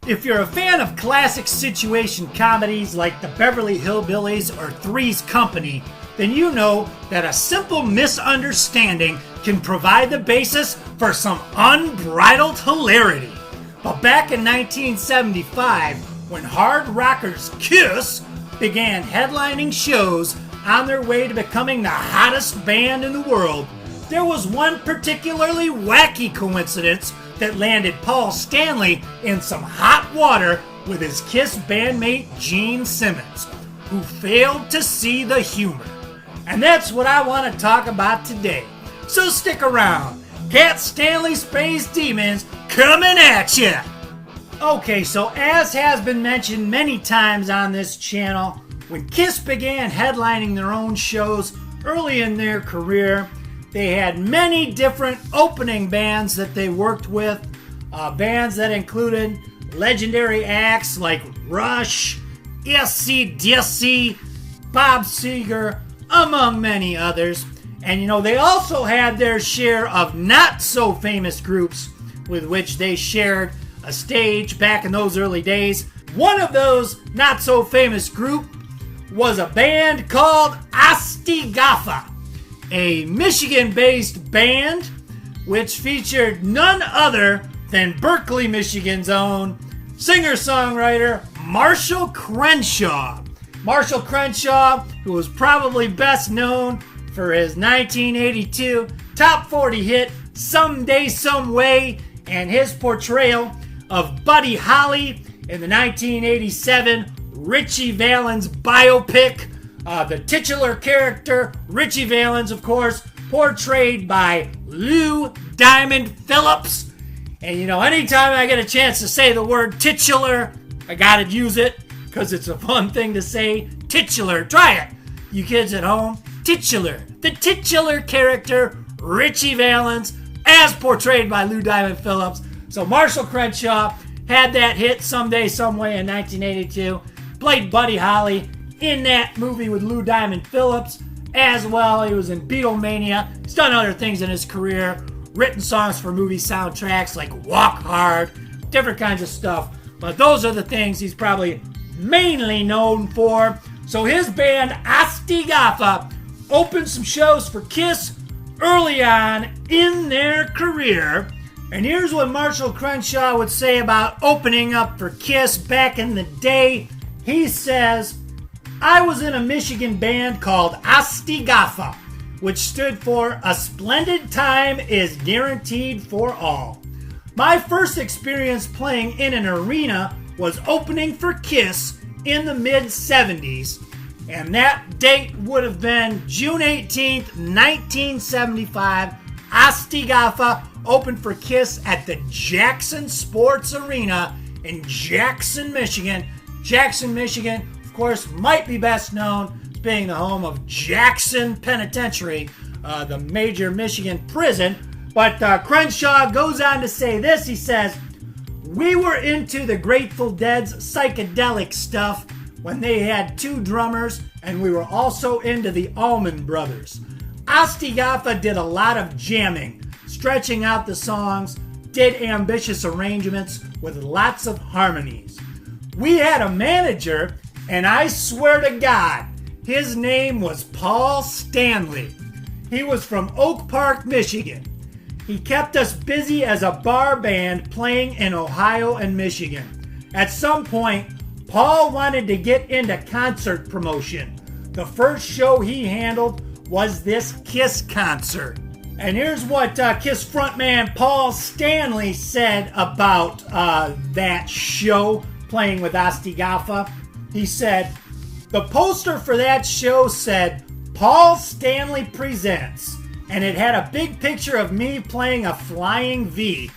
If you're a fan of classic situation comedies like The Beverly Hillbillies or Three's Company, then you know that a simple misunderstanding can provide the basis for some unbridled hilarity. But back in 1975, when hard rockers KISS began headlining shows on their way to becoming the hottest band in the world, there was one particularly wacky coincidence that landed Paul Stanley in some hot water with his KISS bandmate Gene Simmons, who failed to see the humor. And that's what I want to talk about today. So stick around. Cat Stanley Space Demons coming at ya! Okay, so as has been mentioned many times on this channel, when KISS began headlining their own shows early in their career, they had many different opening bands that they worked with, bands that included legendary acts like Rush, AC/DC, Bob Seger, among many others. And they also had their share of not so famous groups with which they shared a stage back in those early days. One of those not so famous group was a band called Aigafa, a Michigan-based band which featured none other than Berkeley, Michigan's own singer-songwriter Marshall Crenshaw. Marshall Crenshaw, who was probably best known for his 1982 top 40 hit Someday Some Way and his portrayal of Buddy Holly in the 1987 Richie Valens biopic. The titular character, Richie Valens, of course, portrayed by Lou Diamond Phillips. And anytime I get a chance to say the word titular, I gotta use it because it's a fun thing to say. Titular. Try it, you kids at home. Titular. The titular character, Richie Valens, as portrayed by Lou Diamond Phillips. So Marshall Crenshaw had that hit Someday Some Way in 1982. Played Buddy Holly in that movie with Lou Diamond Phillips as well. He was in Beatlemania. He's done other things in his career, written songs for movie soundtracks like Walk Hard, different kinds of stuff. But those are the things he's probably mainly known for. So his band Aigafa opened some shows for KISS early on in their career. And here's what Marshall Crenshaw would say about opening up for KISS back in the day. He says, "I was in a Michigan band called Aigafa, which stood for A Splendid Time is Guaranteed for All. My first experience playing in an arena was opening for KISS in the mid-70s, and that date would have been June 18th, 1975. Aigafa opened for KISS at the Jackson Sports Arena in Jackson, Michigan. Jackson, Michigan, of course, might be best known as being the home of Jackson Penitentiary, the major Michigan prison. But Crenshaw goes on to say this. He says, "We were into the Grateful Dead's psychedelic stuff when they had two drummers, and we were also into the Allman Brothers. Aigafa did a lot of jamming, stretching out the songs, did ambitious arrangements with lots of harmonies. We had a manager, and I swear to God, his name was Paul Stanley. He was from Oak Park, Michigan. He kept us busy as a bar band playing in Ohio and Michigan. At some point, Paul wanted to get into concert promotion. The first show he handled was this KISS concert." And here's what KISS frontman Paul Stanley said about that show, playing with Aigafa. He said, "The poster for that show said, 'Paul Stanley Presents,' and it had a big picture of me playing a flying V.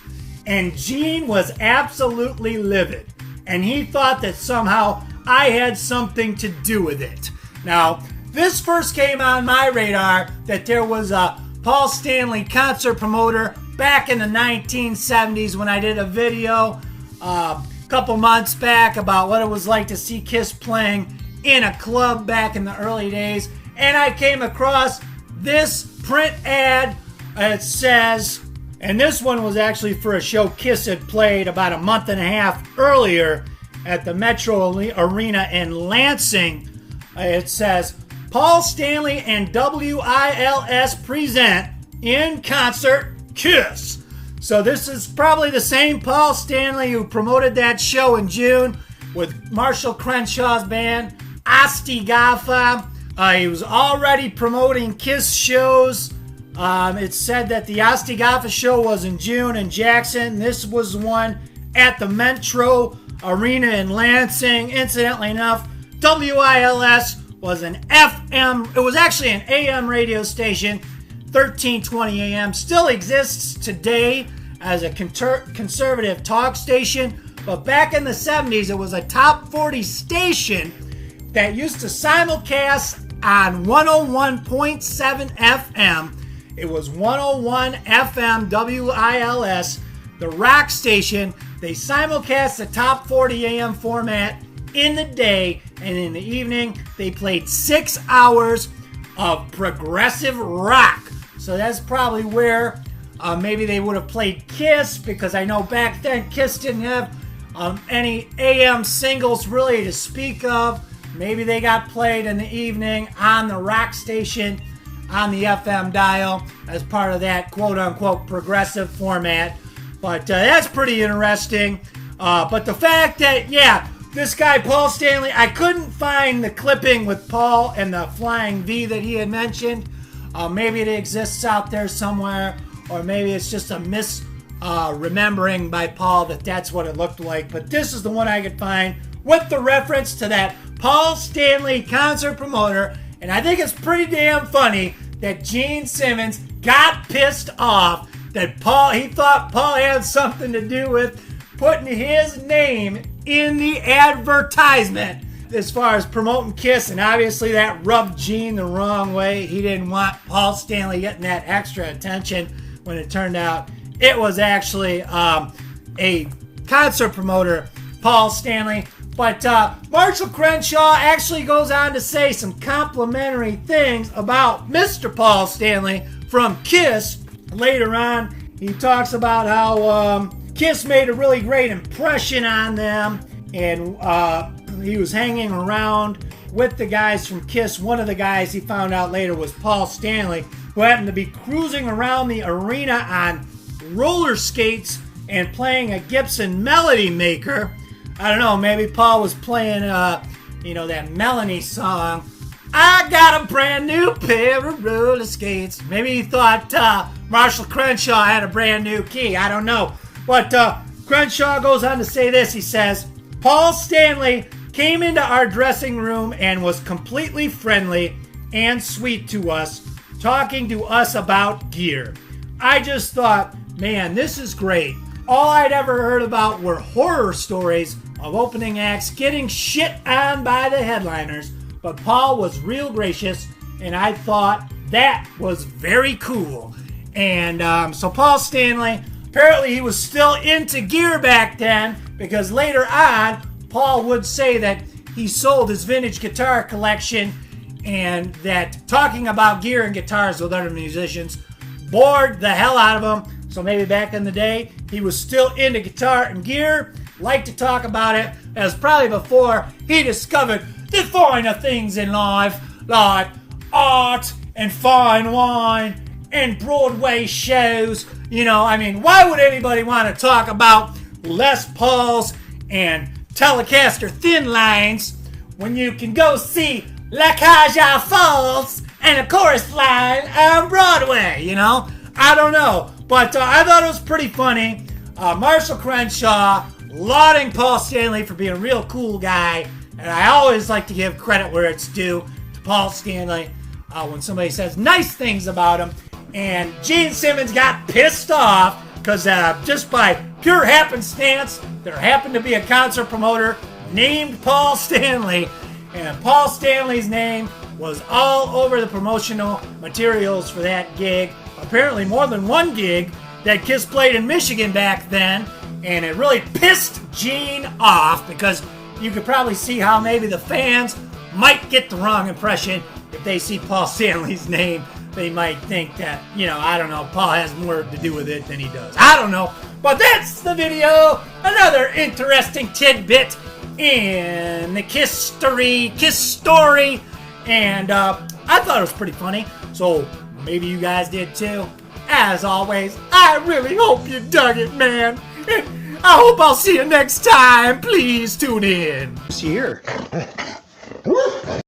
And Gene was absolutely livid. And he thought that somehow I had something to do with it." Now, this first came on my radar that there was a Paul Stanley concert promoter back in the 1970s when I did a video a couple months back about what it was like to see KISS playing in a club back in the early days. And I came across this print ad. It says, And this one was actually for a show KISS had played about a month and a half earlier at the Metro Arena in Lansing. It says, Paul Stanley and WILS present in concert KISS. So this is probably the same Paul Stanley who promoted that show in June with Marshall Crenshaw's band, Aigafa. He was already promoting KISS shows. It said that the Aigafa show was in June in Jackson. This was one at the Metro Arena in Lansing. Incidentally enough, WILS was an FM, it was actually an AM radio station, 1320 AM, still exists today as a conservative talk station, but back in the 70s it was a top 40 station that used to simulcast on 101.7 FM. It was 101 FM WILS, the rock station. They simulcast the top 40 AM format in the day, and in the evening they played 6 hours of progressive rock. So that's probably where maybe they would have played KISS, because I know back then KISS didn't have any AM singles really to speak of. Maybe they got played in the evening on the rock station on the FM dial as part of that quote-unquote progressive format. But that's pretty interesting. But the fact that, this guy Paul Stanley, I couldn't find the clipping with Paul and the flying V that he had mentioned. Maybe it exists out there somewhere, or maybe it's just a remembering by Paul that that's what it looked like. But this is the one I could find with the reference to that Paul Stanley concert promoter. And I think it's pretty damn funny that Gene Simmons got pissed off that he thought Paul had something to do with putting his name in the advertisement as far as promoting KISS, and obviously that rubbed Gene the wrong way. He didn't want Paul Stanley getting that extra attention when it turned out it was actually a concert promoter, Paul Stanley. But Marshall Crenshaw actually goes on to say some complimentary things about Mr. Paul Stanley from KISS. Later on, he talks about how KISS made a really great impression on them, and he was hanging around with the guys from KISS. One of the guys he found out later was Paul Stanley, who happened to be cruising around the arena on roller skates and playing a Gibson Melody Maker. I don't know, maybe Paul was playing, that Melanie song, I got a brand new pair of roller skates. Maybe he thought Marshall Crenshaw had a brand new key. I don't know. But Crenshaw goes on to say this. He says, Paul Stanley came into our dressing room and was completely friendly and sweet to us, talking to us about gear. I just thought, man, this is great. All I'd ever heard about were horror stories of opening acts getting shit on by the headliners, but Paul was real gracious, and I thought that was very cool. And so Paul Stanley, apparently he was still into gear back then, because later on, Paul would say that he sold his vintage guitar collection, and that talking about gear and guitars with other musicians bored the hell out of him. So maybe back in the day, he was still into guitar and gear, liked to talk about it. That was probably before he discovered the finer things in life, like art and fine wine and Broadway shows. Why would anybody want to talk about Les Pauls and Telecaster thin lines when you can go see La Caja Falls and a chorus line on Broadway, I don't know. But I thought it was pretty funny. Marshall Crenshaw lauding Paul Stanley for being a real cool guy. And I always like to give credit where it's due to Paul Stanley when somebody says nice things about him. And Gene Simmons got pissed off because just by pure happenstance, there happened to be a concert promoter named Paul Stanley. And Paul Stanley's name was all over the promotional materials for that gig. Apparently more than one gig that KISS played in Michigan back then. And it really pissed Gene off, because you could probably see how maybe the fans might get the wrong impression if they see Paul Stanley's name they might think that, I don't know, Paul has more to do with it than he does. I don't know. But that's the video. Another interesting tidbit in the KISS story. And I thought it was pretty funny. So maybe you guys did too. As always, I really hope you dug it, man. And I hope I'll see you next time. Please tune in. Here.